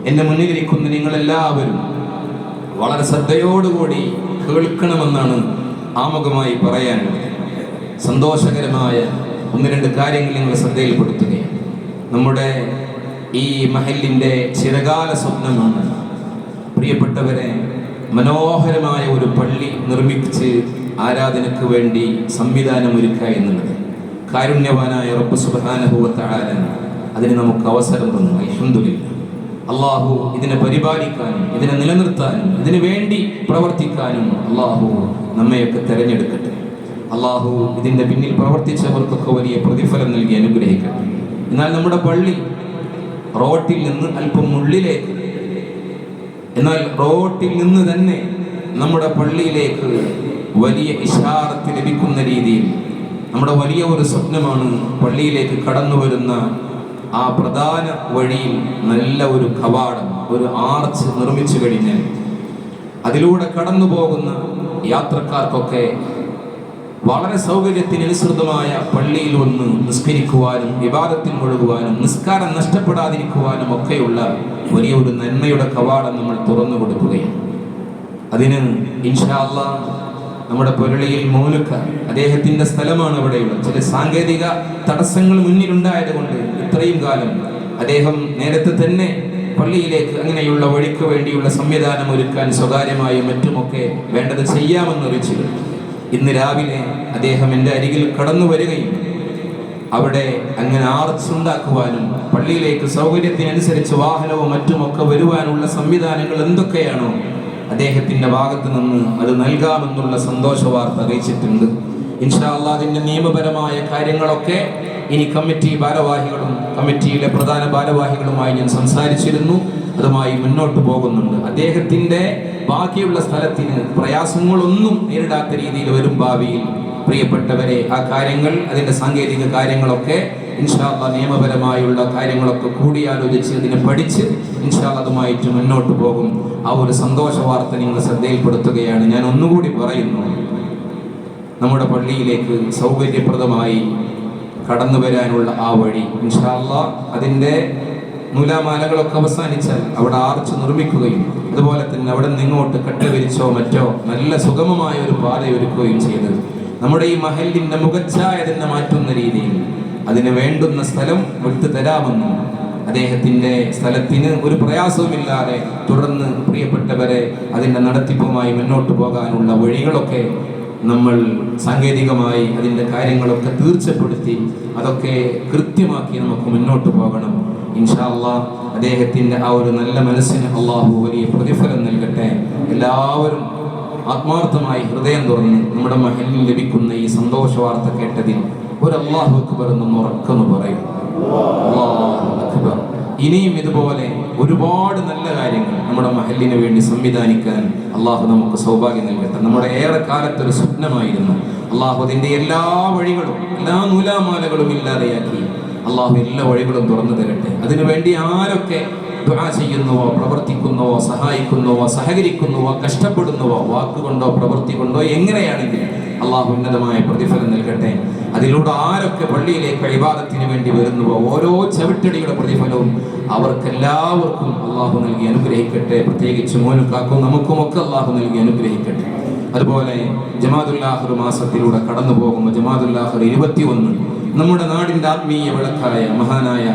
എൻ്റെ മുന്നിലിരിക്കുന്ന നിങ്ങളെല്ലാവരും വളരെ ശ്രദ്ധയോടുകൂടി കേൾക്കണമെന്നാണ് ആമുഖമായി പറയാനുള്ളത്. സന്തോഷകരമായ ഒന്ന് രണ്ട് കാര്യങ്ങൾ നിങ്ങൾ ശ്രദ്ധയിൽപ്പെടുത്തുകയാണ്. നമ്മുടെ ഈ മഹലിൻ്റെ ചിരകാല സ്വപ്നമാണ് പ്രിയപ്പെട്ടവരെ മനോഹരമായ ഒരു പള്ളി നിർമ്മിച്ച് ആരാധനയ്ക്ക് വേണ്ടി സംവിധാനമൊരുക്കുക എന്നുള്ളത്. കാരുണ്യവാനായ റബ്ബ് സുബ്ഹാനഹു വ തആല അതിന് നമുക്ക് അവസരം തന്നു. അൽഹംദുലില്ലാഹ്. അള്ളാഹു ഇതിനെ പരിപാലിക്കാനും ഇതിനെ നിലനിർത്താനും ഇതിനു വേണ്ടി പ്രവർത്തിക്കാനും അള്ളാഹു നമ്മയൊക്കെ തിരഞ്ഞെടുക്കട്ടെ. അള്ളാഹു ഇതിൻ്റെ പിന്നിൽ പ്രവർത്തിച്ചവർക്കൊക്കെ വലിയ പ്രതിഫലം നൽകി അനുഗ്രഹിക്കട്ടെ. എന്നാൽ നമ്മുടെ പള്ളി റോട്ടിൽ നിന്ന് അല്പം ഉള്ളിലേക്ക്, എന്നാൽ റോട്ടിൽ നിന്ന് തന്നെ നമ്മുടെ പള്ളിയിലേക്ക് വലിയ ഇശാറത്ത് ലഭിക്കുന്ന രീതിയിൽ നമ്മുടെ വലിയ ഒരു സ്വപ്നമാണ് പള്ളിയിലേക്ക് കടന്നു വരുന്ന ആ പ്രധാന വഴിയിൽ നല്ല ഒരു കവാടം, ഒരു ആർച്ച് നിർമ്മിച്ചു കഴിഞ്ഞാൽ അതിലൂടെ കടന്നു പോകുന്ന യാത്രക്കാർക്കൊക്കെ വളരെ സൗകര്യത്തിനനുസൃതമായ പള്ളിയിൽ വന്ന് നിസ്കരിക്കുവാനും വിവാദത്തിൽ മുഴുകുവാനും നിസ്കാരം നഷ്ടപ്പെടാതിരിക്കുവാനും ഒക്കെയുള്ള വലിയ ഒരു നന്മയുടെ കവാടം നമ്മൾ തുറന്നു കൊടുക്കുകയാണ്. അതിന് ഇൻഷാ അല്ലാഹ് നമ്മുടെ പൊരളിയിൽ മൗലക്ക അദ്ദേഹത്തിന്റെ സ്ഥലമാണ് അവിടെയുള്ളത്. ചില സാങ്കേതിക തടസ്സങ്ങൾ മുന്നിലുണ്ടായത് കൊണ്ട് ഇത്രയും കാലം അദ്ദേഹം നേരത്തെ തന്നെ പള്ളിയിലേക്ക് അങ്ങനെയുള്ള വഴിക്ക് വേണ്ടിയുള്ള സംവിധാനം ഒരുക്കാൻ സ്വകാര്യമായും മറ്റുമൊക്കെ വേണ്ടത് ചെയ്യാമെന്ന് അറിയിച്ചിരുന്നു. ഇന്ന് രാവിലെ അദ്ദേഹം എൻ്റെ അരികിൽ കടന്നു വരികയും അവിടെ അങ്ങനെ ആർച്ച് ഉണ്ടാക്കുവാനും പള്ളിയിലേക്ക് സൗകര്യത്തിനനുസരിച്ച് വാഹനവും മറ്റുമൊക്കെ വരുവാനുള്ള സംവിധാനങ്ങൾ എന്തൊക്കെയാണോ അദ്ദേഹത്തിന്റെ ഭാഗത്ത് നിന്ന് അത് നൽകാമെന്നുള്ള സന്തോഷ വാർത്ത അറിയിച്ചിട്ടുണ്ട്. ഇൻഷാ അല്ലാഹ് അതിന്റെ നിയമപരമായ കാര്യങ്ങളൊക്കെ ഇനി കമ്മിറ്റി ഭാരവാഹികളും കമ്മിറ്റിയിലെ പ്രധാന ഭാരവാഹികളുമായി ഞാൻ സംസാരിച്ചിരുന്നു. അതുമായി മുന്നോട്ട് പോകുന്നുണ്ട്. അദ്ദേഹത്തിന്റെ ബാക്കിയുള്ള സ്ഥലത്തിന് പ്രയാസങ്ങളൊന്നും നേരിടാത്ത രീതിയിൽ വരും ഭാവിയിൽ പ്രിയപ്പെട്ടവരെ ആ കാര്യങ്ങൾ, അതിന്റെ സാങ്കേതിക കാര്യങ്ങളൊക്കെ ഇൻഷാ അല്ലാഹ് നിയമപരമായുള്ള കാര്യങ്ങളൊക്കെ കൂടിയാലോചിച്ച് ഇതിനെ പഠിച്ച് ഇൻഷാ അല്ലാഹ് അതുമായിട്ട് മുന്നോട്ട് പോകും. ആ ഒരു സന്തോഷ വാർത്ത നിങ്ങൾ ശ്രദ്ധയിൽപ്പെടുത്തുകയാണ്. ഞാൻ ഒന്നുകൂടി പറയുന്നു, നമ്മുടെ പള്ളിയിലേക്ക് സൗകര്യപ്രദമായി കടന്നു വരാനുള്ള ആ വഴി ഇൻഷാ അല്ലാഹ് അതിൻ്റെ നൂലാമാലകളൊക്കെ അവസാനിച്ചാൽ അവിടെ ആർച്ച് നിർമ്മിക്കുകയും അതുപോലെ തന്നെ അവിടെ നിന്നിങ്ങോട്ട് കെട്ടുവിരിച്ചോ മറ്റോ നല്ല സുഗമമായ ഒരു പാത ഒരുക്കുകയും ചെയ്ത് നമ്മുടെ ഈ മഹലിന്റെ മുഖച്ഛായ തന്നെ മാറ്റുന്ന രീതിയിൽ അതിന് വേണ്ടുന്ന സ്ഥലം വിട്ടു തരാമെന്നും അദ്ദേഹത്തിന്റെ സ്ഥലത്തിന് ഒരു പ്രയാസവുമില്ലാതെ തുടർന്ന് പ്രിയപ്പെട്ടവരെ അതിൻ്റെ നടത്തിപ്പുമായി മുന്നോട്ട് പോകാനുള്ള വഴികളൊക്കെ നമ്മൾ സാങ്കേതികമായി അതിൻ്റെ കാര്യങ്ങളൊക്കെ തീർച്ചപ്പെടുത്തി അതൊക്കെ കൃത്യമാക്കി നമുക്ക് മുന്നോട്ട് പോകണം. ഇൻഷാ അല്ലാഹ് അദ്ദേഹത്തിൻ്റെ ആ ഒരു നല്ല മനസ്സിന് അള്ളാഹു വലിയ പ്രതിഫലം നൽകട്ടെ. എല്ലാവരും ആത്മാർത്ഥമായി ഹൃദയം തുറന്ന് നമ്മുടെ മഹലിൽ ലഭിക്കുന്ന ഈ സന്തോഷ വാർത്ത കേട്ടതിൽ ഒരു അല്ലാഹു അക്ബർ എന്ന് ഉറക്കെന്ന് പറയും. അല്ലാഹു അക്ബർ. ഇനിയും ഇതുപോലെ ഒരുപാട് നല്ല കാര്യങ്ങൾ നമ്മുടെ മഹലിന് വേണ്ടി സംവിധാനിക്കാൻ അള്ളാഹു നമുക്ക് സൗഭാഗ്യം നൽകട്ടെ. നമ്മുടെ ഏറെ കാലത്തൊരു സ്വപ്നമായിരുന്നു. അള്ളാഹു അതിൻ്റെ എല്ലാ വഴികളും എല്ലാ നൂലാമാലകളും ഇല്ലാതെയാക്കി അള്ളാഹു എല്ലാ വഴികളും തുറന്നു തരട്ടെ. അതിനുവേണ്ടി ആരൊക്കെ ദുആ ചെയ്യുന്നുവോ, പ്രവർത്തിക്കുന്നുവോ, സഹായിക്കുന്നുവോ, സഹകരിക്കുന്നുവോ, കഷ്ടപ്പെടുന്നുവോ, വാക്കുകൊണ്ടോ പ്രവൃത്തി കൊണ്ടോ എങ്ങനെയാണെങ്കിലും അള്ളാഹു ഉന്നതമായ പ്രതിഫലം നൽകട്ടെ. അതിലൂടെ ആരൊക്കെ പള്ളിയിലേക്ക് ഇബാദത്തിന് വേണ്ടി വരുന്നുവോ ഓരോ ചവിട്ടടിയുടെ പ്രതിഫലവും അവർക്കെല്ലാവർക്കും അള്ളാഹു നൽകി അനുഗ്രഹിക്കട്ടെ. പ്രത്യേകിച്ച് മോനുക്കാക്കും നമുക്കുമൊക്കെ അള്ളാഹു നൽകി അനുഗ്രഹിക്കട്ടെ. അതുപോലെ ജമാഅത്തുൽ ആഖിർ മാസത്തിലൂടെ കടന്നു പോകുമ്പോൾ ജമാഅത്തുൽ ആഖിർ 21 നമ്മുടെ നാടിൻ്റെ ആത്മീയ വിളക്കായ മഹാനായ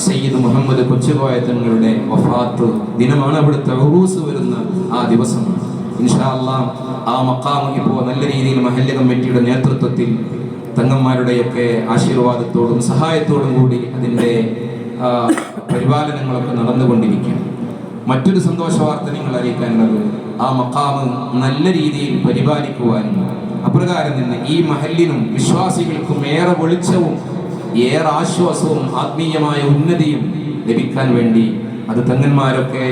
സയ്യിദ് മുഹമ്മദ് കൊച്ചുകോയ തങ്ങളുടെ വഫാത്ത് ദിനമാണ്. അവിടുത്തെ ഉറൂസ് വരുന്ന ആ ദിവസം ഇൻഷാ അല്ലാഹ് ആ മഖാം ഇപ്പോൾ നല്ല രീതിയിൽ മഹല്ല് കമ്മിറ്റിയുടെ നേതൃത്വത്തിൽ തങ്ങന്മാരുടെയൊക്കെ ആശീർവാദത്തോടും സഹായത്തോടും കൂടി അതിൻ്റെ പരിപാലനങ്ങളൊക്കെ നടന്നുകൊണ്ടിരിക്കും. മറ്റൊരു സന്തോഷ വാർത്ത നിങ്ങൾ അറിയിക്കാനുള്ളത് ആ മഖാമ് നല്ല രീതിയിൽ പരിപാലിക്കുവാനും അപ്രകാരം തന്നെ ഈ മഹല്ലിനും വിശ്വാസികൾക്കും ഏറെ വെളിച്ചവും ഏറെ ആശ്വാസവും ആത്മീയമായ ഉന്നതിയും ലഭിക്കാൻ വേണ്ടി അത് തങ്ങന്മാരൊക്കെ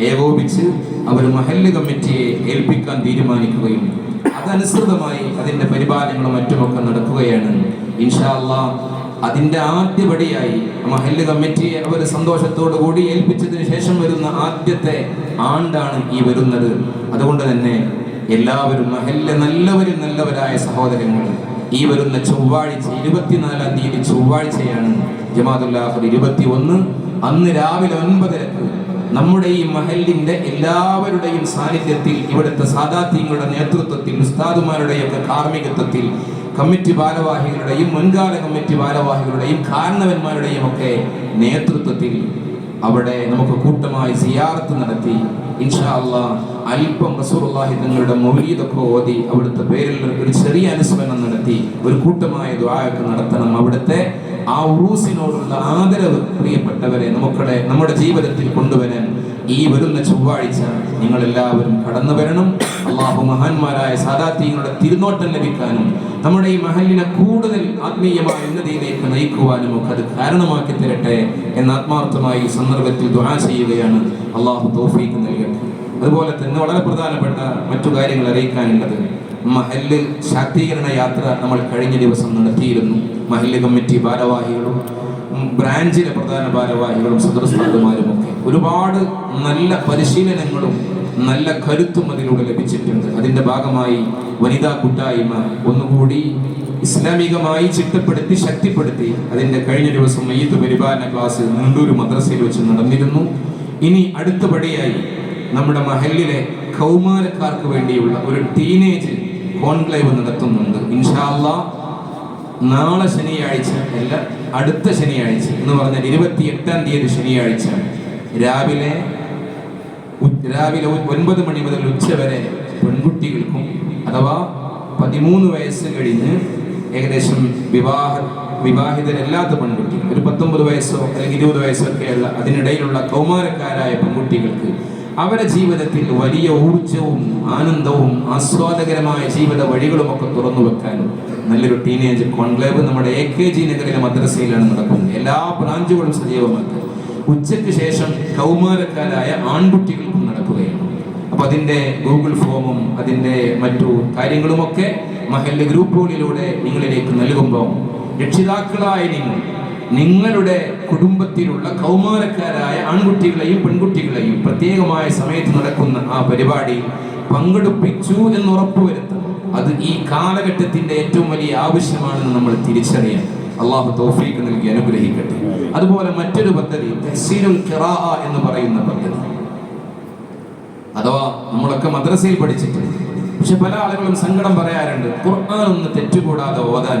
ഏകോപിച്ച് അവർ മഹല്ല് കമ്മിറ്റിയെ ഏൽപ്പിക്കാൻ തീരുമാനിക്കുകയും അതനുസൃതമായി അതിൻ്റെ പരിപാലനങ്ങളും മറ്റുമൊക്കെ നടക്കുകയാണ്. ഇൻഷാ അല്ലാഹ് അതിൻ്റെ ആദ്യപടിയായി മഹല്ല് കമ്മിറ്റിയെ അവർ സന്തോഷത്തോടു കൂടി ഏൽപ്പിച്ചതിന് ശേഷം വരുന്ന ആദ്യത്തെ ആണ്ടാണ് ഈ വരുന്നത്. അതുകൊണ്ട് തന്നെ എല്ലാവരും മഹല്ല് നല്ലവരായ സഹോദരങ്ങൾ ഈ വരുന്ന ചൊവ്വാഴ്ച 24-ാം തീയതി ചൊവ്വാഴ്ചയാണ് ജമാഅത്തുൽ ആഖിർ 21. അന്ന് രാവിലെ 9:30 നമ്മുടെ ഈ മഹല്ലിന്റെ എല്ലാവരുടെയും സാന്നിധ്യത്തിൽ ഇവിടുത്തെ സാദാത്യങ്ങളുടെ നേതൃത്വത്തിൽ ഉസ്താദുമാരുടെയൊക്കെ കാർമ്മികത്വത്തിൽ കമ്മിറ്റി ഭാരവാഹികളുടെയും മുൻകാല കമ്മിറ്റി ഭാരവാഹികളുടെയും കാരണവന്മാരുടെയും ഒക്കെ നേതൃത്വത്തിൽ അവിടെ നമുക്ക് കൂട്ടമായി സിയാറത്ത് നടത്തി ഇൻഷാ അല്ലാഹ് അല്പം റസൂലുള്ളാഹി തങ്ങളുടെ മൗലീദൊക്കെ ഓതി അവിടുത്തെ പേരിൽ ഒരു ചെറിയ അനുസ്മരണം നടത്തി ഒരു കൂട്ടമായ ദുആയൊക്കെ നടത്തണം. അവിടുത്തെ ആ ഉറൂസിനോടുള്ള ആദരവ് പ്രിയപ്പെട്ടവരെ നമ്മുടെ ജീവിതത്തിൽ കൊണ്ടുവരാൻ ഈ വരുന്ന ചൊവ്വാഴ്ച നിങ്ങളെല്ലാവരും കടന്നു വരണം. അള്ളാഹു മഹാന്മാരായ സാദാത്യങ്ങളുടെ തിരുനോട്ടം ലഭിക്കാനും നമ്മുടെ ഈ മഹല്ലിനെ കൂടുതൽ ആത്മീയമായ ഉന്നതിയിലേക്ക് നയിക്കുവാനും ഒക്കെ അത് കാരണമാക്കി തരട്ടെ എന്ന് ആത്മാർത്ഥമായി ഈ സന്ദർഭത്തിൽ ദുആ ചെയ്യുകയാണ്. അള്ളാഹു തൗഫീഖ് നൽകട്ടെ. അതുപോലെ തന്നെ വളരെ പ്രധാനപ്പെട്ട മറ്റു കാര്യങ്ങൾ അറിയിക്കാനുള്ളത് മഹല്ല് ശാക്തീകരണ യാത്ര നമ്മൾ കഴിഞ്ഞ ദിവസം നടത്തിയിരുന്നു. മഹല്ല് കമ്മിറ്റി ഭാരവാഹികളും ബ്രാഞ്ചിലെ പ്രധാന ഭാരവാഹികളും സദസ്യന്മാരും ഒക്കെ ഒരുപാട് നല്ല പരിശീലനങ്ങളും നല്ല കരുത്തും അതിലൂടെ ലഭിച്ചിട്ടുണ്ട്. അതിൻ്റെ ഭാഗമായി വനിതാ കൂട്ടായ്മ ഒന്നുകൂടി ഇസ്ലാമികമായി ചിട്ടപ്പെടുത്തി ശക്തിപ്പെടുത്തി അതിൻ്റെ കഴിഞ്ഞ ദിവസം മയ്യിത്ത് പരിപാലന ക്ലാസ് നീണ്ടൂർ മദ്രസയിൽ വെച്ച് നടന്നിരുന്നു. ഇനി അടുത്തപടിയായി നമ്മുടെ മഹല്ലിലെ കൗമാരക്കാർക്ക് വേണ്ടിയുള്ള ഒരു ടീനേജ് കോൺക്ലേവ് നടത്തുന്നുണ്ട്. ഇൻഷാ അല്ലാഹ് നാളെ ശനിയാഴ്ച അല്ല അടുത്ത ശനിയാഴ്ച എന്ന് പറഞ്ഞാൽ 28-ാം തീയതി ശനിയാഴ്ച രാവിലെ 9 മണി മുതൽ ഉച്ചവരെ പെൺകുട്ടികൾക്കും അഥവാ 13 വയസ്സ് കഴിഞ്ഞ് ഏകദേശം വിവാഹിതരല്ലാത്ത പെൺകുട്ടികൾ ഒരു 19 വയസ്സോ അല്ലെങ്കിൽ 20 വയസ്സൊക്കെയുള്ള അതിനിടയിലുള്ള കൗമാരക്കാരായ പെൺകുട്ടികൾക്ക് അവരുടെ ജീവിതത്തിൽ വലിയ ഊർജവും ആനന്ദവും ആസ്വാദകരമായ ജീവിത വഴികളുമൊക്കെ തുറന്നു വെക്കാനും നല്ലൊരു ടീനേജ് കോൺക്ലേവ് നമ്മുടെ AKG നഗറിലെ മദ്രസയിലാണ് നടക്കുന്നത്. എല്ലാ ബ്രാഞ്ചുകളും സജീവമാക്കുക. ഉച്ചയ്ക്ക് ശേഷം കൗമാരക്കാരായ ആൺകുട്ടികൾക്കും നടക്കുകയാണ്. അപ്പോൾ അതിൻ്റെ ഗൂഗിൾ ഫോമും അതിൻ്റെ മറ്റു കാര്യങ്ങളുമൊക്കെ മഹല്ല് ഗ്രൂപ്പുകളിലൂടെ നിങ്ങളിലേക്ക് നൽകുമ്പോൾ രക്ഷിതാക്കളായ നിങ്ങളുടെ കുടുംബത്തിലുള്ള കൗമാരക്കാരായ ആൺകുട്ടികളെയും പെൺകുട്ടികളെയും പ്രത്യേകമായ സമയത്ത് നടക്കുന്ന ആ പരിപാടിയിൽ പങ്കെടുപ്പിച്ചു എന്ന് ഉറപ്പുവരുത്തും. അത് ഈ കാലഘട്ടത്തിന്റെ ഏറ്റവും വലിയ ആവശ്യമാണെന്ന് നമ്മൾ തിരിച്ചറിയാൻ അള്ളാഹു തൗഫീഖ് നൽകി അനുഗ്രഹിക്കട്ടെ. അതുപോലെ മറ്റൊരു പദ്ധതി തഹ്സീനുൽ ഖിറാഅ എന്ന് പറയുന്ന പദ്ധതി, അഥവാ നമ്മളൊക്കെ മദ്രസയിൽ പഠിച്ചിട്ടുണ്ട്. പക്ഷെ പല ആളുകളും സങ്കടം പറയാറുണ്ട്, ഖുർആൻ ഒന്ന് തെറ്റുകൂടാതെ ഓതാൻ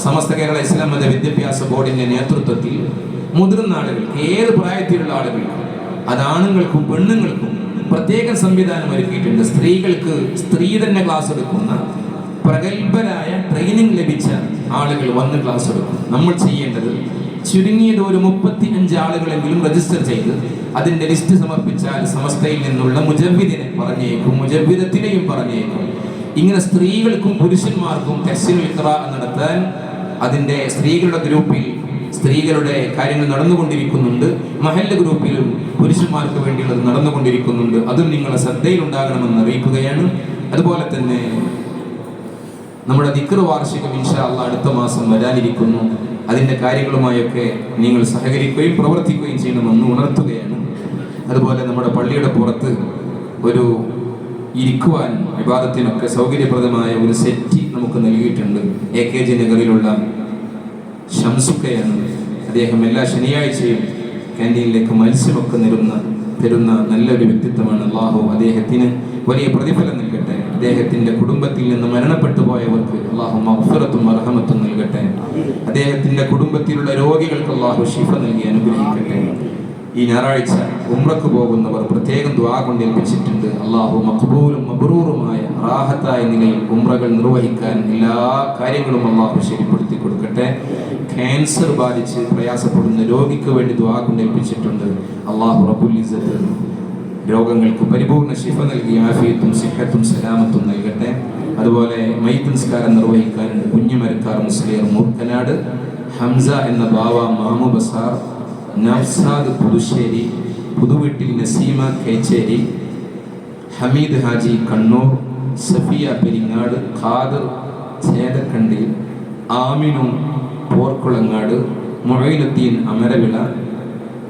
സമസ്ത കേരള ഇസ്ലാം മത വിദ്യാഭ്യാസ ബോർഡിന്റെ നേതൃത്വത്തിൽ മുതിർന്ന ആളുകൾക്ക് ഏത് പ്രായത്തിലുള്ള ആളുകൾക്കും അതാണുങ്ങൾക്കും പെണ്ണുങ്ങൾക്കും പ്രത്യേക സംവിധാനം ഒരുക്കിയിട്ടുണ്ട്. സ്ത്രീകൾക്ക് സ്ത്രീ തന്നെ ക്ലാസ് എടുക്കുന്ന പ്രഗത്ഭരായ ട്രെയിനിങ് ലഭിച്ച ആളുകൾ വന്ന് ക്ലാസ് എടുക്കും. നമ്മൾ ചെയ്യേണ്ടത് ചുരുങ്ങിയത് ഒരു 35 ആളുകളെങ്കിലും രജിസ്റ്റർ ചെയ്ത് അതിൻ്റെ ലിസ്റ്റ് സമർപ്പിച്ചാൽ സമസ്തയിൽ നിന്നുള്ള മുജവ്വിദിനെ പറഞ്ഞേക്കും, മുജവ്വിദത്തിനെയും പറഞ്ഞേക്കും. ഇങ്ങനെ സ്ത്രീകൾക്കും പുരുഷന്മാർക്കും തഹ്സീനുൽ ഖിറാഅ നടത്താൻ അതിൻ്റെ സ്ത്രീകളുടെ ഗ്രൂപ്പിൽ സ്ത്രീകളുടെ കാര്യങ്ങൾ നടന്നുകൊണ്ടിരിക്കുന്നുണ്ട്. മഹല്ല് ഗ്രൂപ്പിലും പുരുഷന്മാർക്ക് വേണ്ടിയുള്ളത് നടന്നുകൊണ്ടിരിക്കുന്നുണ്ട്. അതും നിങ്ങളുടെ ശ്രദ്ധയിലുണ്ടാകണമെന്ന് അറിയിക്കുകയാണ്. അതുപോലെ തന്നെ നമ്മുടെ ദിക്ർ വാർഷികം ഇൻഷാ അല്ലാഹ് അടുത്ത മാസം വരാനിരിക്കുന്നു. അതിൻ്റെ കാര്യങ്ങളുമായൊക്കെ നിങ്ങൾ സഹകരിക്കുകയും പ്രവർത്തിക്കുകയും ചെയ്യണമെന്ന് ഉണർത്തുകയാണ്. അതുപോലെ നമ്മുടെ പള്ളിയുടെ പുറത്ത് ഒരു ഇരിക്കുവാൻ വിവാദത്തിനൊക്കെ സൗകര്യപ്രദമായ ഒരു സെറ്റ് നമുക്ക് നൽകിയിട്ടുണ്ട്. AKG നഗറിലുള്ള ഷംസുക്കയാണ്. അദ്ദേഹം എല്ലാ ശനിയാഴ്ചയും ക്യാൻറ്റീനിലേക്ക് മത്സ്യമൊക്കെ തരുന്ന നല്ലൊരു വ്യക്തിത്വമാണ്. അള്ളാഹു അദ്ദേഹത്തിന് വലിയ പ്രതിഫലം നൽകട്ടെ. അദ്ദേഹത്തിൻ്റെ കുടുംബത്തിൽ നിന്ന് മരണപ്പെട്ടു പോയവർക്ക് അള്ളാഹു മഗ്ഫിറത്തും മർഹമത്തും നൽകട്ടെ. അദ്ദേഹത്തിൻ്റെ കുടുംബത്തിലുള്ള രോഗികൾക്ക് അള്ളാഹു ശിഫ നൽകി അനുഗ്രഹിക്കട്ടെ. ഈ ഞായറാഴ്ച ഉംറക്ക് പോകുന്നവർ പ്രത്യേകം ദുആ കൊണ്ട് ഏൽപ്പിച്ചിട്ടുണ്ട്. അള്ളാഹു മഖ്ബൂലും മബ്റൂറുമായ റാഹത്തായ നിലയിൽ ഉംറകൾ നിർവഹിക്കാൻ എല്ലാ കാര്യങ്ങളും അള്ളാഹു ശരിപ്പെടുത്തി കൊടുക്കട്ടെ. ക്യാൻസർ ബാധിച്ച് പ്രയാസപ്പെടുന്ന രോഗിക്ക് വേണ്ടി ദുആ കൊണ്ട് ഏൽപ്പിച്ചിട്ടുണ്ട്. അള്ളാഹു റബ്ബുൽ ഇസ്സത്ത് രോഗങ്ങൾക്ക് പരിപൂർണ്ണ ശിഫ നൽകി ആഫിയത്തും സിഹത്തും സലാമത്തും നൽകട്ടെ. അതുപോലെ മയ്യിത്ത് നിസ്കാരം നിർവഹിക്കാനുണ്ട്. കുഞ്ഞുമരക്കാർ മുസ്ലിയർ മൂർക്കനാട്, ഹംസ എന്ന ബാവ മാമു ബസാർ, നൗസാദ് പുതുശ്ശേരി, പുതുവീട്ടിൽ നസീമ കേച്ചേരി, ഹമീദ് ഹാജി കണ്ണൂർ, സഫിയ പെരിങ്ങാട്, ഖാദർ ചേതക്കണ്ടി, ആമിനു പോർക്കുളങ്ങാട്, മൊയ്നുദ്ദീൻ അമരവിള,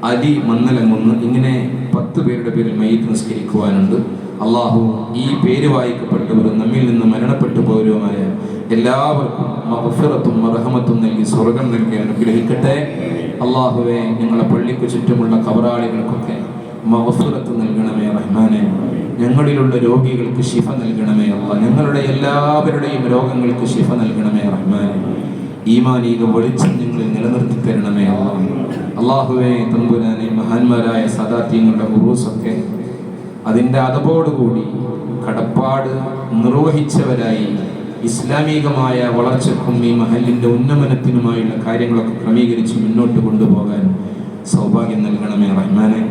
അലി മന്നലങ്ങുന്ന്, ഇങ്ങനെ 10 പേരുടെ പേരിൽ മയ്യിത്ത് നിസ്കരിക്കുവാനുണ്ട്. അള്ളാഹു ഈ പേര് വായിക്കപ്പെട്ടവരും നമ്മിൽ നിന്ന് മരണപ്പെട്ടു പോയവരുമായ എല്ലാവർക്കും മഗ്ഫിറത്തും മർഹമത്തും നൽകി സ്വർഗം നൽകി അനുഗ്രഹിക്കട്ടെ. അള്ളാഹുവെ, ഞങ്ങളെ പള്ളിക്ക് ചുറ്റുമുള്ള ഖബറാളികൾക്കൊക്കെ മഗ്ഫിറത്ത് നൽകണമേ റഹ്മാനെ. ഞങ്ങളിലുള്ള രോഗികൾക്ക് ശിഫ നൽകണമേ അല്ലാഹ്. ഞങ്ങളുടെ എല്ലാവരുടെയും രോഗങ്ങൾക്ക് ശിഫ നൽകണമേ റഹ്മാനെ. ഈമാനീക വെളിച്ചം ഞങ്ങളിൽ നിലനിർത്തി തരണമേ അല്ലാഹ്. അള്ളാഹുവെ തമ്പുരാനെ, മഹാന്മാരായ സദാത്യങ്ങളുടെ ഉറൂസൊക്കെ അതിൻ്റെ അതപോടുകൂടി കടപ്പാട് നിർവഹിച്ചവരായി ഇസ്ലാമികമായ വളർച്ചയ്ക്കും ഈ മഹലിൻ്റെ ഉന്നമനത്തിനുമായുള്ള കാര്യങ്ങളൊക്കെ ക്രമീകരിച്ച് മുന്നോട്ട് കൊണ്ടുപോകാൻ സൗഭാഗ്യം നൽകണമേ റഹ്മാനെ.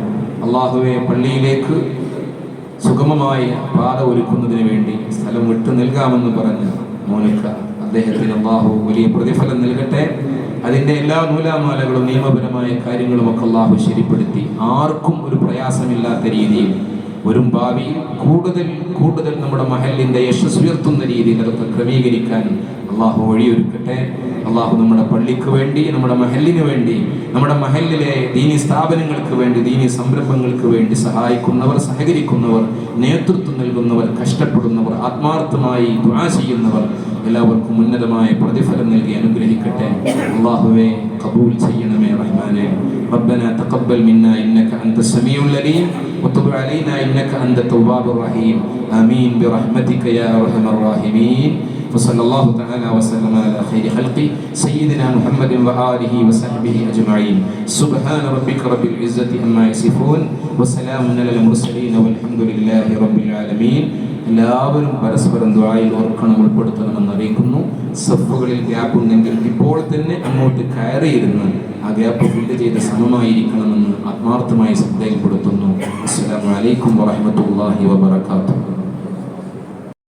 അള്ളാഹുവെ, പള്ളിയിലേക്ക് സുഗമമായ പാത ഒരുക്കുന്നതിന് വേണ്ടി സ്ഥലം വിട്ടു നൽകാമെന്ന് പറഞ്ഞ മോനിക്ക, അദ്ദേഹത്തിന് അള്ളാഹു വലിയ പ്രതിഫലം നൽകട്ടെ. അതിൻ്റെ എല്ലാ നൂലാമാലകളും നിയമപരമായ കാര്യങ്ങളുമൊക്കെ അള്ളാഹു ശരിപ്പെടുത്തി ആർക്കും ഒരു പ്രയാസമില്ലാത്ത രീതിയിൽ വരും ഭാവിയിൽ കൂടുതൽ നമ്മുടെ മഹലിൻ്റെ യശസ് ഉയർത്തുന്ന രീതിയിൽ അതൊക്കെ ക്രമീകരിക്കാൻ അള്ളാഹു വഴിയൊരുക്കട്ടെ. അള്ളാഹു നമ്മുടെ പള്ളിക്ക് വേണ്ടി, നമ്മുടെ മഹലിന് വേണ്ടി, നമ്മുടെ മഹലിലെ ദീനി സ്ഥാപനങ്ങൾക്ക് വേണ്ടി, ദീനി സംരംഭങ്ങൾക്ക് വേണ്ടി സഹായിക്കുന്നവർ, സഹകരിക്കുന്നവർ, നേതൃത്വം നൽകുന്നവർ, കഷ്ടപ്പെടുന്നവർ, ആത്മാർത്ഥമായി ദുആ ചെയ്യുന്നവർ എല്ലാവർക്കും ഉന്നതമായ പ്രതിഫലം നൽകി അനുഗ്രഹിക്കട്ടെ. അള്ളാഹുവെ, ഖബൂൽ ചെയ്യണമേ റഹ്മാനെ. ربنا تقبل منا إنك أنت السميع العليم وتب علينا إنك أنت التواب الرحيم آمين برحمتك يا أرحم الراحمين. وصلى الله تعالى وسلم على خير خلقه سيدنا محمد وآله وصحبه أجمعين. سبحان ربك رب العزة عما يصفون وسلام على المرسلين والحمد لله رب العالمين. എല്ലാവരും പരസ്പരം ദുആയിൽ ഓർക്കണം, ഉൾപ്പെടുത്തണമെന്ന് അറിയിക്കുന്നു. സഫുകളിൽ ഗ്യാപ്പ് ഉണ്ടെങ്കിൽ ഇപ്പോൾ തന്നെ അങ്ങോട്ട് കയറിയിരുന്ന് ആ ഗ്യാപ്പ് ഫില്ല് ചെയ്ത് സമമായിരിക്കണമെന്ന് ആത്മാർത്ഥമായി ശ്രദ്ധയിൽപ്പെടുത്തുന്നു. അസ്സലാമു അലൈക്കും വറഹ്മത്തുള്ളാഹി വബറകാതുഹു.